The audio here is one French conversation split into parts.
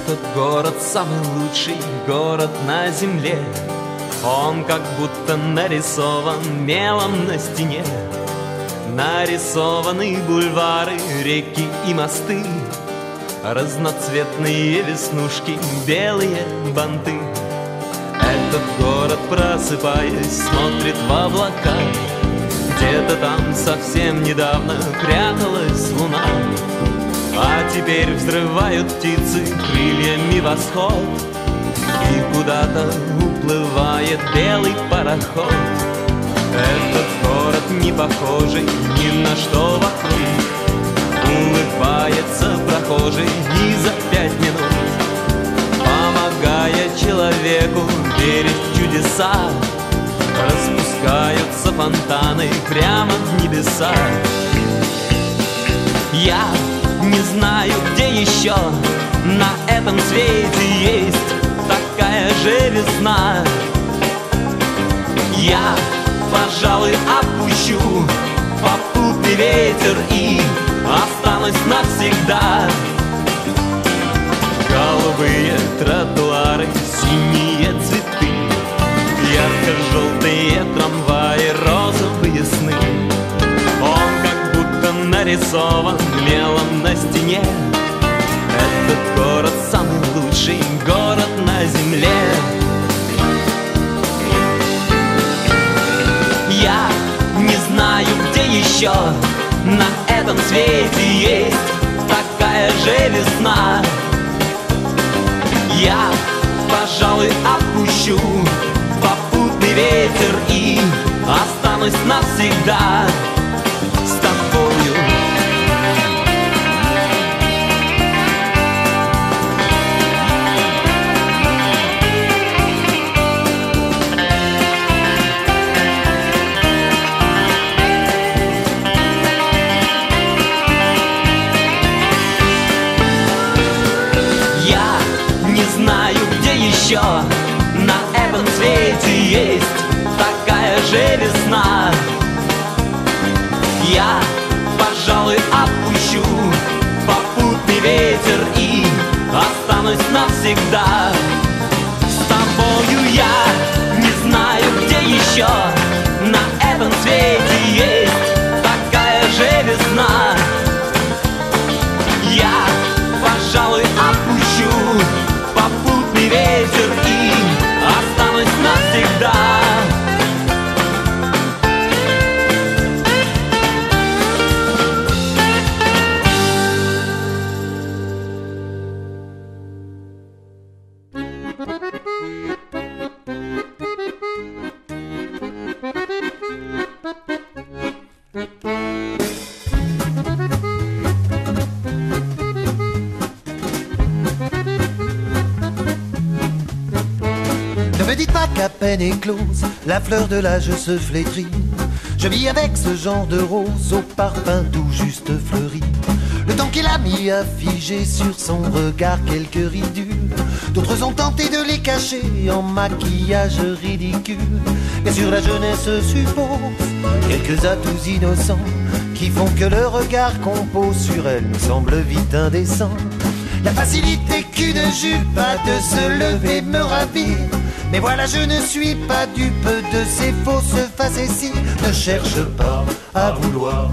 Этот город самый лучший город на земле. Он как будто нарисован мелом на стене. Нарисованы бульвары, реки и мосты, разноцветные веснушки, белые банты. Этот город, просыпаясь, смотрит в облака. Где-то там совсем недавно пряталась луна, а теперь взрывают птицы крыльями восход, и куда-то уплывает белый пароход. Этот город не похожий ни на что вокруг. Улыбается прохожий и за 5 минут, помогая человеку верить в чудеса. Распускаются фонтаны прямо в небеса. Я не знаю, где еще на этом свете есть такая же весна. Я, пожалуй, отпущу попутный ветер и останусь навсегда. Голубые тротуары, синие цветы, ярко-желтые трамваи, розовые сны. Он как будто нарисован мелом на стене. Этот город самый лучший город на земле. Я не знаю, где еще на этом свете есть такая же весна. Я, пожалуй, отпущу попутный ветер и останусь навсегда с тобою. Еще на этом свете есть такая же весна. Я, пожалуй, отпущу попутный ветер и останусь навсегда с тобою. Я не знаю, где еще на этом свете есть такая же весна. Я, пожалуй, отпущу попутный ветер и останусь навсегда. qu'à peine éclose, la fleur de l'âge se flétrit. Je vis avec ce genre de rose au parfum tout juste fleuri. Le temps qu'il a mis à figer sur son regard quelques ridules. D'autres ont tenté de les cacher en maquillage ridicule. Bien sûr la jeunesse suppose quelques atouts innocents qui font que le regard qu'on pose sur elle nous semble vite indécent. La facilité qu'une jupe a de se lever me ravit. Mais voilà, je ne suis pas dupe de ces fausses facéties. Ne cherche pas à vouloir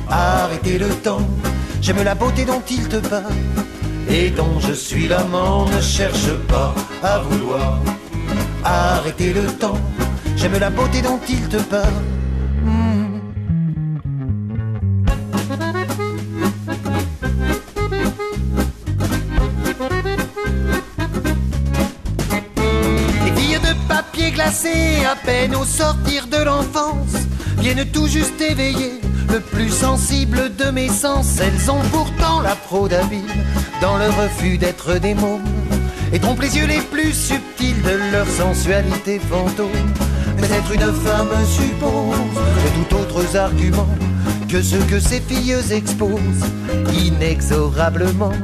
arrêter le temps. J'aime la beauté dont il te parle et dont je suis l'amant. Ne cherche pas à vouloir arrêter le temps. J'aime la beauté dont il te parle. Glacées à peine au sortir de l'enfance, viennent tout juste éveiller le plus sensible de mes sens. Elles ont pourtant la fraude habile dans le refus d'être des mômes et trompent les yeux les plus subtils de leur sensualité fantôme. Mais être une femme suppose de tout autres arguments que ceux que ces filles exposent inexorablement.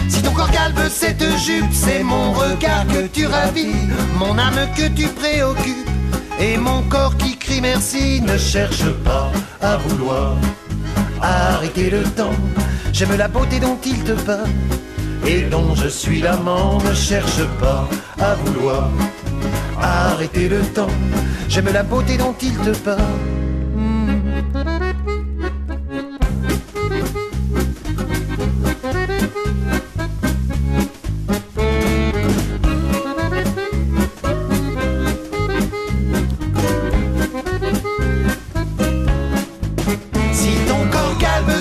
Si ton corps galbe cette jupe, c'est mon regard que tu ravis, mon âme que tu préoccupes, et mon corps qui crie merci. Ne cherche pas à vouloir arrêter le temps. J'aime la beauté dont il te parle et dont je suis l'amant. Ne cherche pas à vouloir arrêter le temps. J'aime la beauté dont il te parle.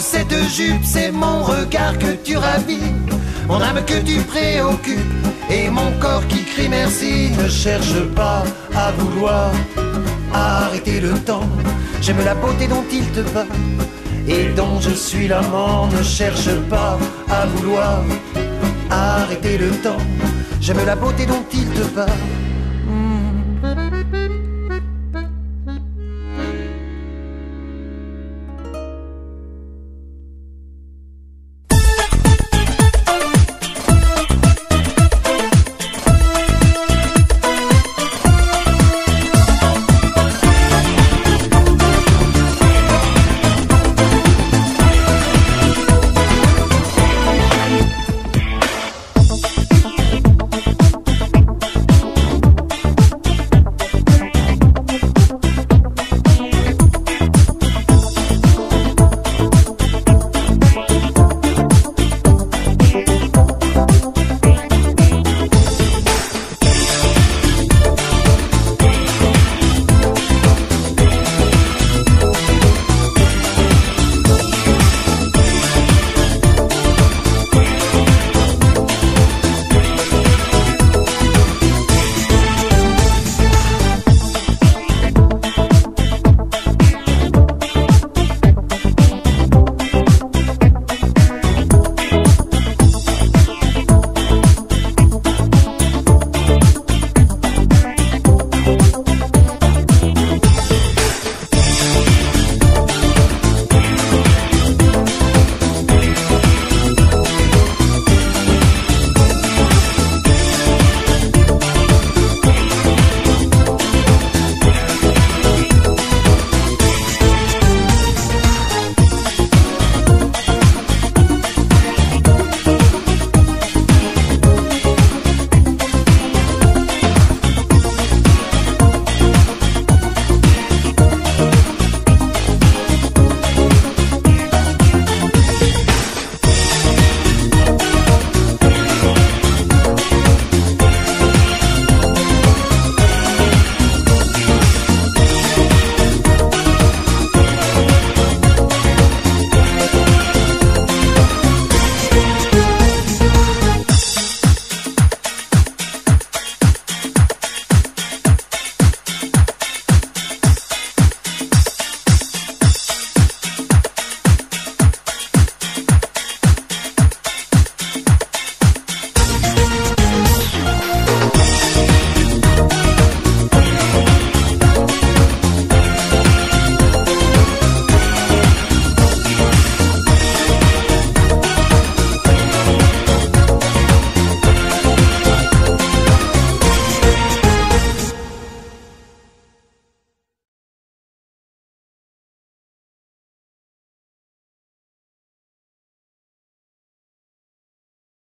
Cette jupe, c'est mon regard que tu ravis, mon âme que tu préoccupes, et mon corps qui crie merci. Ne cherche pas à vouloir arrêter le temps. J'aime la beauté dont il te parle, et dont je suis l'amant. Ne cherche pas à vouloir arrêter le temps. J'aime la beauté dont il te parle,